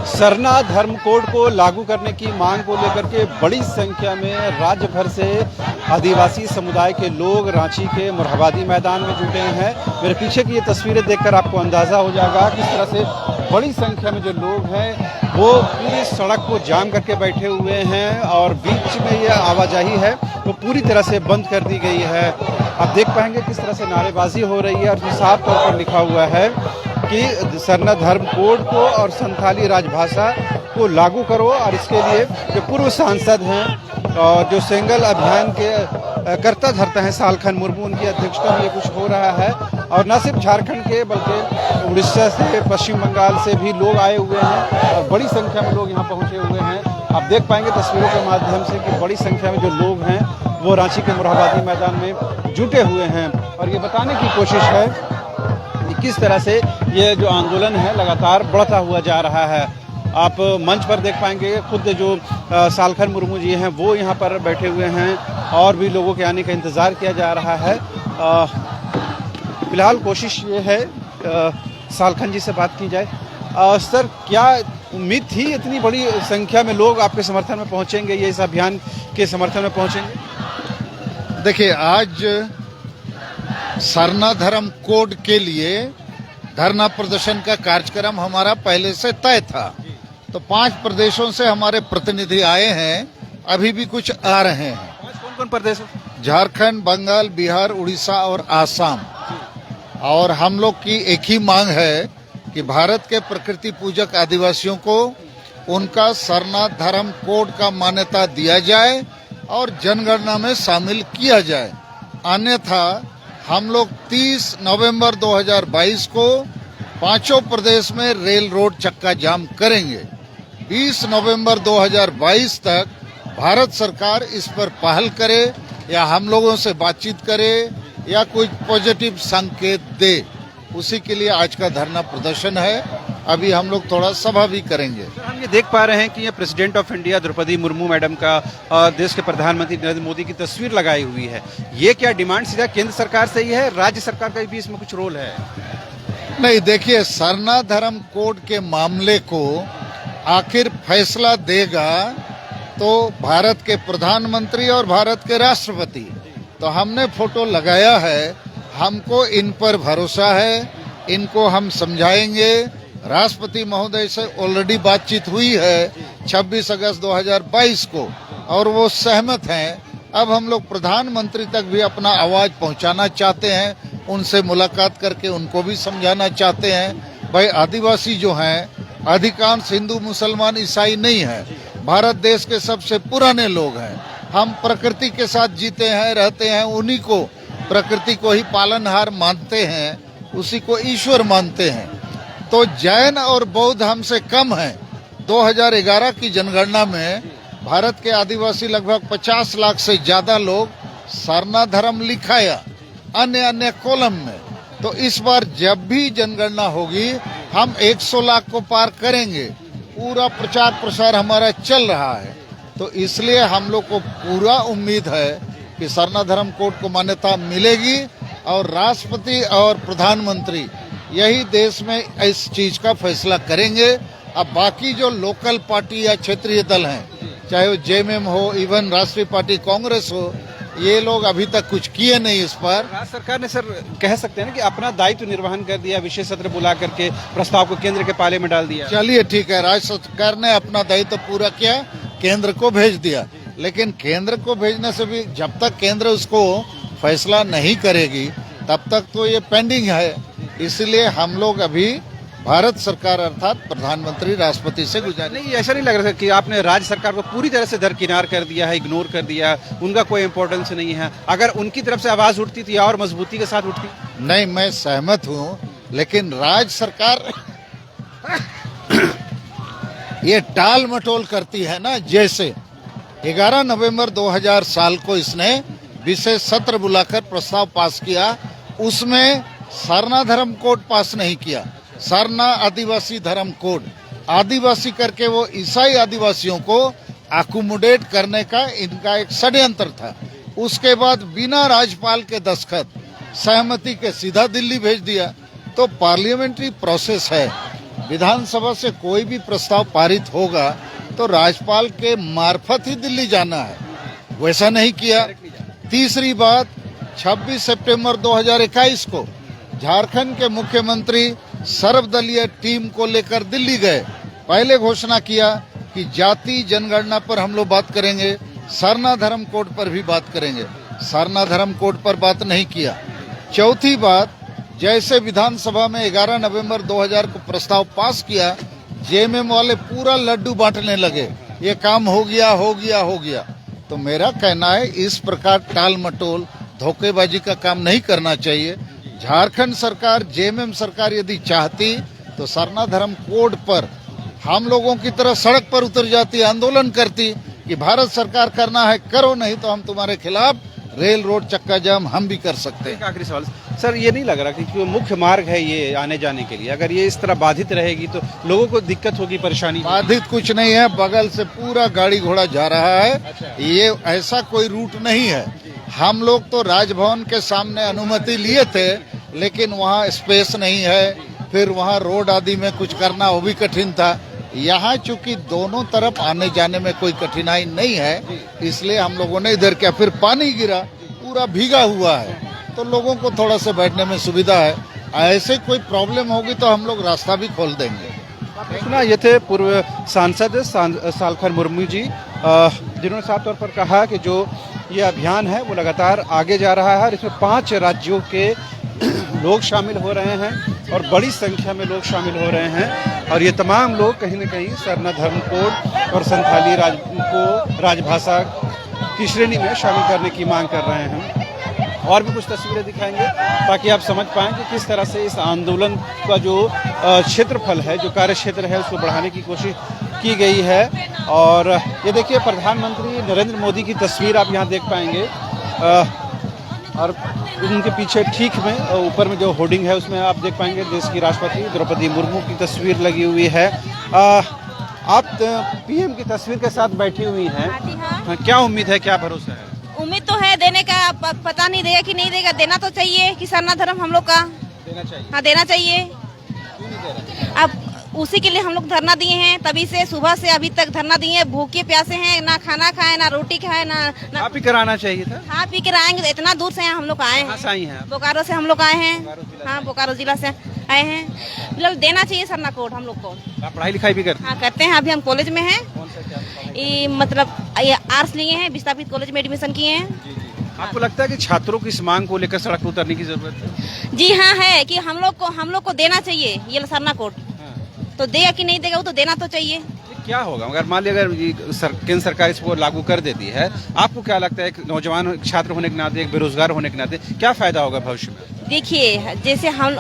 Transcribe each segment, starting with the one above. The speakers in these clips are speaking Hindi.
सरना धर्म कोड को लागू करने की मांग को लेकर के बड़ी संख्या में राज्य भर से आदिवासी समुदाय के लोग रांची के मोरहाबादी मैदान में जुटे हैं। मेरे पीछे की ये तस्वीरें देखकर आपको अंदाज़ा हो जाएगा किस तरह से बड़ी संख्या में जो लोग हैं वो पूरी सड़क को जाम करके बैठे हुए हैं और बीच में ये आवाजाही है वो पूरी तरह से बंद कर दी गई है। आप देख पाएंगे किस तरह से नारेबाजी हो रही है और साफ तौर पर लिखा हुआ है कि सरना धर्म कोड को और संथाली राजभाषा को लागू करो। और इसके लिए जो पूर्व सांसद हैं और जो सेंगल अभियान के कर्ता धर्ता हैं सालखन मुर्मू, उनकी अध्यक्षता में ये कुछ हो रहा है। और न सिर्फ झारखंड के बल्कि उड़ीसा से, पश्चिम बंगाल से भी लोग आए हुए हैं और बड़ी संख्या में लोग यहाँ पहुँचे हुए हैं। आप देख पाएंगे तस्वीरों के माध्यम से कि बड़ी संख्या में जो लोग हैं वो रांची के मोरहाबादी मैदान में जुटे हुए हैं। और ये बताने की कोशिश है किस तरह से ये जो आंदोलन है लगातार बढ़ता हुआ जा रहा है। आप मंच पर देख पाएंगे खुद जो सालखन मुर्मू जी हैं वो यहाँ पर बैठे हुए हैं और भी लोगों के आने का इंतज़ार किया जा रहा है। फिलहाल कोशिश ये है सालखन जी से बात की जाए। सर, क्या उम्मीद थी इतनी बड़ी संख्या में लोग आपके समर्थन में पहुँचेंगे, ये इस अभियान के समर्थन में पहुँचेंगे? देखिए, आज सरना धर्म कोड के लिए धरना प्रदर्शन का कार्यक्रम हमारा पहले से तय था। तो 5 प्रदेशों से हमारे प्रतिनिधि आए हैं, अभी भी कुछ आ रहे हैं। कौन प्रदेश? झारखंड, बंगाल, बिहार, उड़ीसा और आसाम। और हम लोग की एक ही मांग है कि भारत के प्रकृति पूजक आदिवासियों को उनका सरना धर्म कोड का मान्यता दिया जाए और जनगणना में शामिल किया जाए। अन्यथा हम लोग 30 नवंबर 2022 को 5 प्रदेश में रेल रोड चक्का जाम करेंगे। 20 नवंबर 2022 तक भारत सरकार इस पर पहल करे या हम लोगों से बातचीत करे या कोई पॉजिटिव संकेत दे, उसी के लिए आज का धरना प्रदर्शन है। अभी हम लोग थोड़ा सभा भी करेंगे। हम ये देख पा रहे हैं कि ये president of India Draupadi Murmu madam का देश के प्रधानमंत्री नरेंद्र मोदी की तस्वीर लगाई हुई है। ये क्या डिमांड सीधा केंद्र सरकार से ही है, राज्य सरकार का भी इसमें कुछ रोल है? नहीं, देखिए, सरना धर्म कोड के मामले को आखिर फैसला देगा तो भारत के प्रधानमंत्री और भारत के राष्ट्रपति। तो हमने फोटो लगाया है, हमको इन पर भरोसा है, इनको हम समझाएंगे। राष्ट्रपति महोदय से ऑलरेडी बातचीत हुई है 26 अगस्त 2022 को और वो सहमत हैं। अब हम लोग प्रधानमंत्री तक भी अपना आवाज पहुंचाना चाहते हैं, उनसे मुलाकात करके उनको भी समझाना चाहते हैं। भाई, आदिवासी जो हैं अधिकांश हिंदू, मुसलमान, ईसाई नहीं है, भारत देश के सबसे पुराने लोग हैं। हम प्रकृति के साथ जीते हैं, रहते हैं, उन्हीं को, प्रकृति को ही पालनहार मानते हैं, उसी को ईश्वर मानते हैं। तो जैन और बौद्ध हमसे कम हैं। 2011 की जनगणना में भारत के आदिवासी लगभग 50 लाख से ज्यादा लोग सरना धर्म लिखाया अन्य कॉलम में। तो इस बार जब भी जनगणना होगी हम 100 लाख को पार करेंगे। पूरा प्रचार प्रसार हमारा चल रहा है। तो इसलिए हम लोग को पूरा उम्मीद है कि सरना धर्म कोड को मान्यता मिलेगी और राष्ट्रपति और प्रधानमंत्री यही देश में इस चीज का फैसला करेंगे। अब बाकी जो लोकल पार्टी या क्षेत्रीय दल हैं, चाहे वो जेएमएम हो, इवन राष्ट्रीय पार्टी कांग्रेस हो, ये लोग अभी तक कुछ किए नहीं इस पर। राज्य सरकार ने, सर, कह सकते हैं ना कि अपना दायित्व निर्वहन कर दिया, विशेष सत्र बुला करके प्रस्ताव को केंद्र के पाले में डाल दिया। चलिए ठीक है, राज्य सरकार ने अपना दायित्व पूरा किया, केंद्र को भेज दिया। लेकिन केंद्र को भेजने से भी जब तक केंद्र उसको फैसला नहीं करेगी तब तक तो ये पेंडिंग है। इसलिए हम लोग अभी भारत सरकार अर्थात प्रधानमंत्री, राष्ट्रपति से गुजारिश। नहीं, ऐसा नहीं लग रहा कि आपने राज्य सरकार को पूरी तरह से दरकिनार कर दिया है, इग्नोर कर दिया, उनका कोई इम्पोर्टेंस नहीं है। अगर उनकी तरफ से आवाज उठती थी और मजबूती के साथ उठती। नहीं, मैं सहमत हूँ, लेकिन राज्य सरकार ये टाल मटोल करती है ना। जैसे 11 नवंबर 2000 साल को इसने विशेष सत्र बुलाकर प्रस्ताव पास किया, उसमें सरना धर्म कोड पास नहीं किया। सरना आदिवासी धर्म कोड, आदिवासी करके वो ईसाई आदिवासियों को अकोमोडेट करने का इनका एक षड्यंत्र था। उसके बाद बिना राज्यपाल के दस्तखत सहमति के सीधा दिल्ली भेज दिया। तो पार्लियामेंट्री प्रोसेस है, विधानसभा से कोई भी प्रस्ताव पारित होगा तो राज्यपाल के मार्फत ही दिल्ली जाना है, वैसा नहीं किया। तीसरी बात, 26 सितंबर 2021 को झारखंड के मुख्यमंत्री सर्वदलीय टीम को लेकर दिल्ली गए। पहले घोषणा किया कि जाति जनगणना पर हम लोग बात करेंगे, सरना धर्म कोड पर भी बात करेंगे। सरना धर्म कोड पर बात नहीं किया। चौथी बात, जैसे विधानसभा में 11 नवंबर 2000 को प्रस्ताव पास किया, जेएमएम वाले पूरा लड्डू बांटने लगे, ये काम हो गया हो गया हो गया। तो मेरा कहना है इस प्रकार टाल मटोल धोखेबाजी का काम नहीं करना चाहिए। झारखंड सरकार, जेएमएम सरकार यदि चाहती तो सरना धर्म कोड पर हम लोगों की तरह सड़क पर उतर जाती, आंदोलन करती कि भारत सरकार करना है करो, नहीं तो हम तुम्हारे खिलाफ रेल रोड चक्का जाम हम भी कर सकते हैं। आखिरी सवाल सर, ये नहीं लग रहा कि जो मुख्य मार्ग है ये आने जाने के लिए, अगर ये इस तरह बाधित रहेगी तो लोगों को दिक्कत होगी, परेशानी? बाधित कुछ नहीं है, बगल से पूरा गाड़ी घोड़ा जा रहा है। अच्छा। ये ऐसा कोई रूट नहीं है। हम लोग तो राजभवन के सामने अनुमति लिए थे, लेकिन वहाँ स्पेस नहीं है, फिर वहाँ रोड आदि में कुछ करना वो भी कठिन था। यहाँ चूंकि दोनों तरफ आने जाने में कोई कठिनाई नहीं है, इसलिए हम लोगों ने इधर क्या, फिर पानी गिरा, पूरा भीगा हुआ है, तो लोगों को थोड़ा सा बैठने में सुविधा है। ऐसे कोई प्रॉब्लम होगी तो हम लोग रास्ता भी खोल देंगे। सुना, ये थे पूर्व सांसद सालखन मुर्मू जी, जिन्होंने साफ तौर पर कहा कि जो ये अभियान है वो लगातार आगे जा रहा है और इसमें 5 राज्यों के लोग शामिल हो रहे हैं और बड़ी संख्या में लोग शामिल हो रहे हैं, और ये तमाम लोग कहीं न कहीं सरना धर्म कोड और संथाली को राजभाषा की श्रेणी में शामिल करने की मांग कर रहे हैं। और भी कुछ तस्वीरें दिखाएंगे ताकि आप समझ पाएं कि किस तरह से इस आंदोलन का जो क्षेत्रफल है, जो कार्य क्षेत्र है, उसको बढ़ाने की कोशिश की गई है। और ये देखिए, प्रधानमंत्री नरेंद्र मोदी की तस्वीर आप यहाँ देख पाएंगे, और उनके पीछे ठीक में ऊपर में जो होर्डिंग है उसमें आप देख पाएंगे देश की राष्ट्रपति द्रौपदी मुर्मू की तस्वीर लगी हुई है। आप पीएम की तस्वीर के साथ बैठी हुई हैं, क्या उम्मीद है, क्या भरोसा है? उम्मीद तो है देने का, पता नहीं देगा कि नहीं देगा, देना तो चाहिए कि सरना धर्म हम लोग का देना चाहिए। हाँ, देना चाहिए। क्यों नहीं दे रहे? अब उसी के लिए हम लोग धरना दिए हैं, तभी से सुबह से अभी तक धरना दिए हैं। भूखे प्यासे हैं, ना खाना खाए, ना रोटी खाए, ना आप ही कराना चाहिए था। हाँ, पी कर आएंगे तो इतना दूर से हम लोग आए कहाँ से आई हैं आप? बोकारो से हम लोग आए हैं। बोकारो जिला से? हाँ, बोकारो जिला से आए हैं। फिलहाल देना चाहिए सरना कोड हम लोग को। आप पढ़ाई लिखाई भी करते हैं? हाँ, करते हैं। अभी हम कॉलेज में हैं, कौन सा क्या पढ़ाई? ये मतलब ये आर्ट्स लिए हैं, विस्थापित कॉलेज में एडमिशन किए हैं। जी जी। आपको लगता है कि छात्रों की इस मांग को लेकर सड़क पर उतरने की जरूरत है? जी हाँ, है कि हम लोग को देना चाहिए ये सरना कोड। तो देगा कि नहीं देगा, वो तो देना तो चाहिए। क्या होगा अगर मान लिया अगर केंद्र सरकार इसको लागू कर देती है, आपको क्या लगता है, एक नौजवान छात्र होने के नाते, एक बेरोजगार होने के नाते क्या फायदा होगा भविष्य में? देखिए, जैसे हम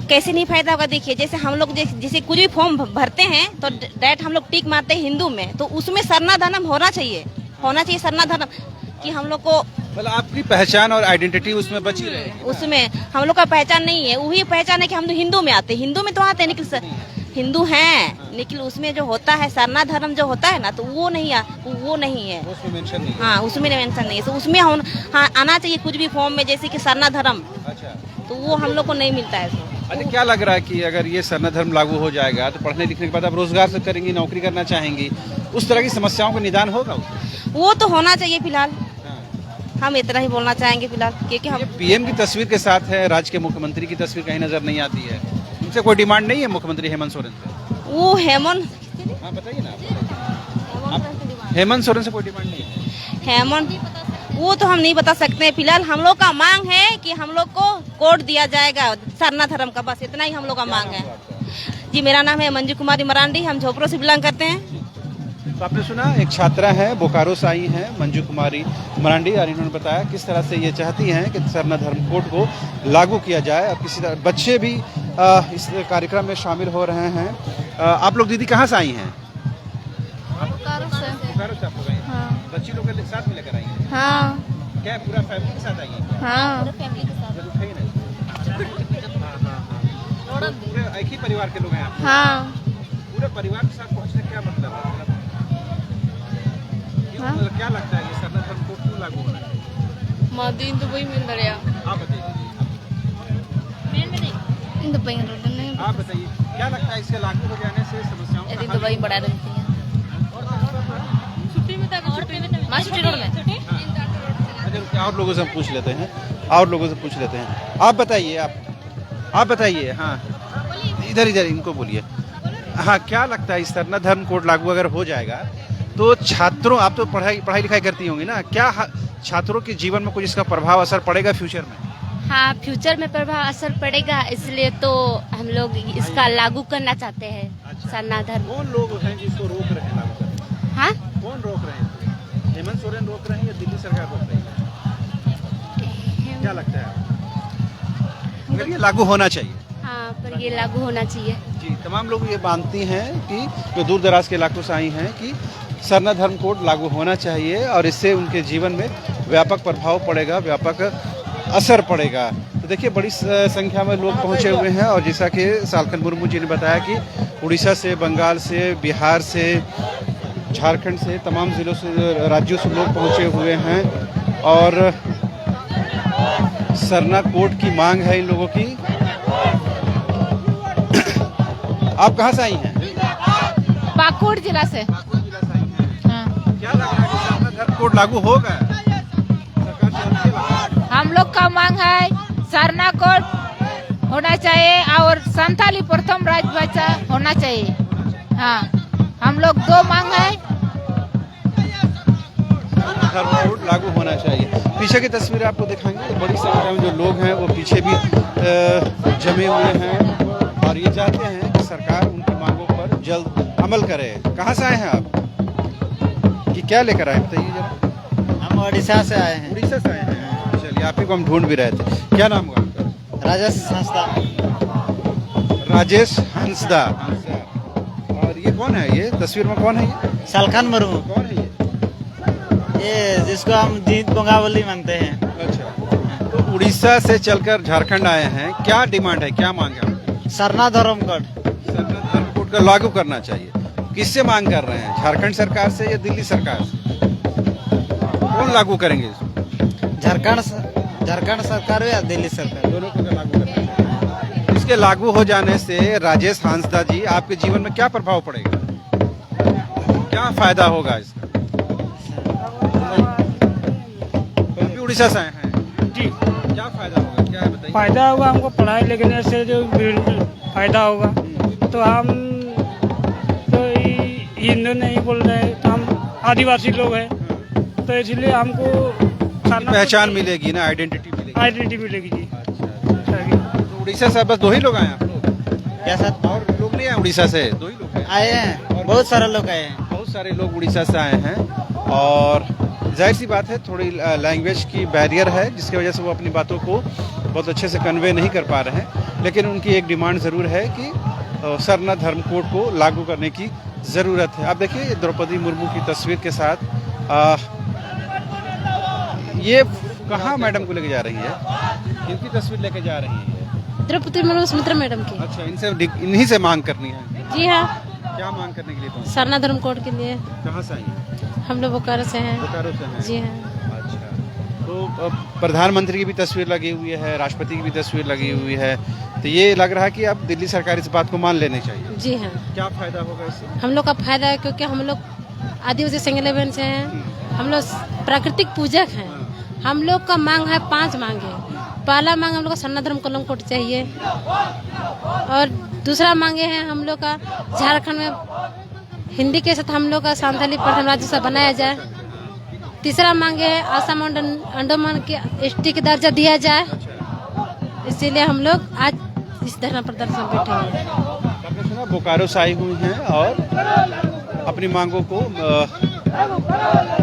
कैसे नहीं फायदा होगा, देखिए जैसे हम लोग जैसे कुछ भी फॉर्म भरते हैं तो डायरेक्ट हम लोग टिक मारते हैं हिंदू में, तो उसमें सरना धर्म होना चाहिए सरना धर्म, कि हम लोग को मतलब आपकी पहचान और आइडेंटिटी उसमें बची रहे। उसमें हम लोग का पहचान नहीं है, वही पहचान है कि हम तो हिंदू में आते हैं, हिंदू में तो आते हैं, लेकिन हिंदू हैं, लेकिन उसमें जो होता है सरना धर्म जो होता है ना, तो वो नहीं है। उसमें मेंशन नहीं है। हाँ, उसमें मेंशन नहीं है, तो उसमें हम हाँ आना चाहिए कुछ भी फॉर्म में, जैसे कि सरना धर्म, अच्छा, तो वो हम लोग को नहीं मिलता है। अच्छा, क्या लग रहा है कि अगर ये सरना धर्म लागू हो जाएगा तो पढ़ने लिखने के बाद आप रोजगार से करेंगी, नौकरी करना चाहेंगी, उस तरह की समस्याओं का निदान होगा? वो तो होना चाहिए। फिलहाल हम इतना ही बोलना चाहेंगे फिलहाल, क्योंकि हम पीएम की तस्वीर के साथ है, राज्य के मुख्यमंत्री की तस्वीर कहीं नजर नहीं आती है, उनसे कोई डिमांड नहीं है मुख्यमंत्री हेमंत सोरेन से? वो हेमंत, हाँ बताइए ना, हेमंत सोरेन से कोई डिमांड नहीं है? हेमंत, वो तो हम नहीं बता सकते। फिलहाल हम लोग का मांग है कि हम लोग को कोड दिया जाएगा सरना धर्म का, बस इतना ही हम लोग का मांग है। जी, मेरा नाम है मंजू कुमारी मरांडी, हम झोपड़ों से बिलोंग करते हैं। तो आपने सुना, एक छात्रा है, बोकारो से आई हैं, मंजू कुमारी मरांडी, और इन्होंने बताया किस तरह से ये चाहती हैं कि सरना धर्म कोड को लागू किया जाए, और किसी तरह बच्चे भी इस कार्यक्रम में शामिल हो रहे हैं। आप लोग दीदी कहाँ से आई हैं? बोकारो से। बोकारो से आप लोग आई हैं? हाँ। बच्ची लोग के साथ में लेकर आई हैं? हाँ क्या पूरा फैमिली के साथ आई हैं? हाँ जब उठाई ना? पूरे एक ही परिवार के लोग हैं आप? हाँ पूरे परिवार के साथ पहुँचने का क्या मतलब है? मतलब क्या लगता है ये सरना धर्म कोड क्यों लागू हो रहा है? मादी इंदु बोई मिल रहा है। आप बताइए। इंदु बोई मिल रहा है। आप बताइए। क्या लगता है इसके लागू हो जाने से समस्याओं का यदि हल दुबई बढ़ा देती है माँ छुट्टी रोड में अच्छा, और लोगों से हम पूछ लेते हैं, और लोगों से पूछ लेते हैं। आप बताइए, आप बताइए। हाँ, इधर इनको बोलिए। हाँ, क्या लगता है इस सरना धर्म कोड लागू अगर हो जाएगा तो छात्रों, आप तो पढ़ाई लिखाई करती होंगी ना, क्या छात्रों के जीवन में कुछ इसका प्रभाव असर पड़ेगा फ्यूचर में? हाँ, फ्यूचर में प्रभाव असर पड़ेगा, इसलिए तो हम लोग इसका लागू करना चाहते हैं। अच्छा। सरना धर्म। कौन लोग हैं जिसको रोक रहे हैं लागू करने? हाँ, कौन रोक रहे हैं? हेमंत सोरेन रोक रहे हैं या दिल्ली सरकार रोक रही है? क्या लगता है आपको? मगर ये लागू होना चाहिए। हाँ, पर ये लागू होना चाहिए। जी, तमाम लोग ये मानती हैं कि जो दूर दराज के इलाकों से आई हैं कि सरना धर्म कोड लागू होना चाहिए और इससे उनके जीवन में व्यापक प्रभाव पड़ेगा, व्यापक असर पड़ेगा। तो देखिए, बड़ी संख्या में लोग पहुंचे हुए हैं और जैसा कि सालखन मुर्मू जी ने बताया कि उड़ीसा से, बंगाल से, बिहार से, झारखंड से, तमाम जिलों से, राज्यों से लोग पहुंचे हुए हैं और सरना कोड की मांग है इन लोगों की। आप कहाँ से आई हैं? पाकुड़ जिला से। हाँ। क्या लग रहा है कि सरना धर्म कोड लागू होगा? हम लोग का मांग है सरना कोड होना चाहिए और संथाली प्रथम राजभाषा होना चाहिए। हाँ, हम लोग दो मांग है। धर्म कोड लागू होना चाहिए। पीछे की तस्वीरें आपको दिखाएंगे, बड़ी संख्या में जो लोग हैं वो पीछे भी जमे हुए हैं और ये चाहते हैं कि सरकार उनकी मांगों पर जल्द अमल करे। कहाँ से आए हैं आप? कि क्या लेकर आए बताइए जरा। हम उड़ीसा से आए हैं। उड़ीसा से आए हैं। चलिए, आप ही को हम ढूंढ भी रहे थे। क्या नाम हुआ आपका? राजेश हंसदा। राजेश हंसदा। और ये कौन है? ये तस्वीर में कौन है? ये सालखन मुर्मू। कौन है ये जिसको हम जीत बोंगावली मानते हैं। अच्छा, तो उड़ीसा से चलकर झारखंड आए हैं, क्या डिमांड है, क्या मांग है आपकी? सरना धर्म कोड। सरना धर्म कोड का लागू करना चाहिए। किससे मांग कर रहे हैं? झारखंड सरकार से या दिल्ली सरकार से? कौन लागू करेंगे इसको? झारखंड सरकार या दिल्ली सरकार, दोनों को लागू करना चाहिए। इसके लागू हो जाने से राजेश हंसदा जी, आपके जीवन में क्या प्रभाव पड़ेगा, क्या फायदा होगा इसका? तो भी उड़ीसा से आए हैं जी, क्या फायदा होगा, क्या है बताइए? फायदा होगा हमको पढ़ाई लिखने से, जो फायदा होगा। तो हम तो हिंदू नहीं बोल रहे हैं, तो हम आदिवासी लोग हैं, तो इसलिए हमको पहचान मिलेगी ना, आइडेंटिटी मिलेगी जी। तो उड़ीसा से बस दो ही लोग आए हैं आप लोग? क्या सर? और लोग नहीं आए उड़ीसा से? दो ही लोग आए हैं, बहुत सारे लोग आए हैं। बहुत सारे लोग उड़ीसा से आए हैं और जाहिर सी बात है, थोड़ी लैंग्वेज की बैरियर है जिसकी वजह से वो अपनी बातों को बहुत अच्छे से कन्वे नहीं कर पा रहे हैं। लेकिन उनकी एक डिमांड ज़रूर है कि सरना धर्म कोड को लागू करने की ज़रूरत है। आप देखिए, द्रौपदी मुर्मू की तस्वीर के साथ ये कहाँ मैडम को लेके जा रही है? इनकी तस्वीर लेके जा रही है द्रौपदी मुर्मू सुमित्रा मैडम की। अच्छा, इन्हीं से मांग करनी है? जी हाँ। क्या मांग करने के लिए पहुंचे? सरना धर्म कोड के लिए। कहाँ से आई हैं? हम लोग बोकारो से हैं। बोकारो से हैं? जी हाँ। अच्छा, तो प्रधानमंत्री की भी तस्वीर लगी हुई है, राष्ट्रपति की भी तस्वीर लगी हुई है, तो ये लग रहा है कि अब दिल्ली सरकार इस बात को मान लेनी चाहिए। जी हाँ। क्या फायदा होगा इससे? हम लोग का फायदा है क्योंकि हम लोग आदिवासी संगठन से हैं, हम लोग प्राकृतिक पूजक हैं। हम लोग का मांग है 5 मांगे। पहला मांग हम लोग का सरना धर्म कोड चाहिए और दूसरा मांगे हैं हम लोग का झारखंड में हिंदी के साथ हम लोग का संथाली प्रथम राज्य बनाया जाए। तीसरा मांगे है असम अंडमान के एसटी के दर्जा दिया जाए। इसीलिए हम लोग आज इस धरना प्रदर्शन में बैठे हुए हैं। आपने सुना, बोकारो से आई हुई हैं और अपनी मांगों को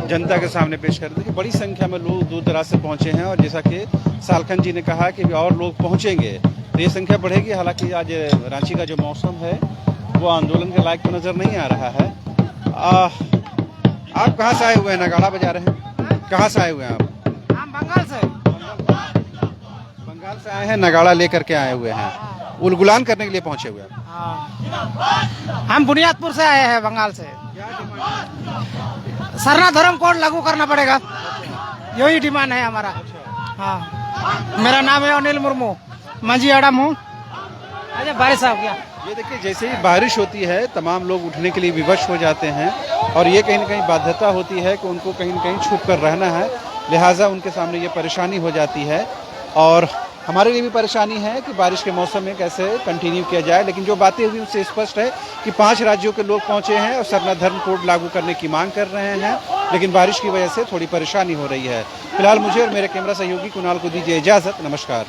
जनता के सामने पेश कर दी। बड़ी संख्या में लोग दूर दराज से पहुंचे हैं और जैसा कि सालखन जी ने कहा कि और लोग पहुंचेंगे तो ये संख्या बढ़ेगी। हालांकि आज रांची का जो मौसम है वो आंदोलन के लायक तो नजर नहीं आ रहा है। आप कहाँ से आए हुए हैं? नगाड़ा बजा रहे हैं। कहाँ से आए हुए हैं आप? हम बंगाल से। बंगाल से आए हैं, नगाड़ा लेकर के आए हुए हैं, उलगुलान करने के लिए पहुंचे हुए हैं। हम बुनियादपुर से आए हैं, बंगाल से। सरना धर्म कोड लागू करना पड़ेगा, यही डिमांड है हमारा। हाँ, मेरा नाम है अनिल मुर्मू, मंझी अड़ा हूँ। अच्छा, भाई साहब क्या ये देखिए, जैसे ही बारिश होती है तमाम लोग उठने के लिए विवश हो जाते हैं और ये कहीं ना कहीं बाध्यता होती है कि उनको कहीं ना कहीं छुप कर रहना है, लिहाजा उनके सामने ये परेशानी हो जाती है। और हमारे लिए भी परेशानी है कि बारिश के मौसम में कैसे कंटिन्यू किया जाए, लेकिन जो बातें हुई उससे स्पष्ट है कि 5 राज्यों के लोग पहुंचे हैं और सरना धर्म कोड लागू करने की मांग कर रहे हैं, लेकिन बारिश की वजह से थोड़ी परेशानी हो रही है। फिलहाल मुझे और मेरे कैमरा सहयोगी कुणाल को दीजिए इजाज़त। नमस्कार।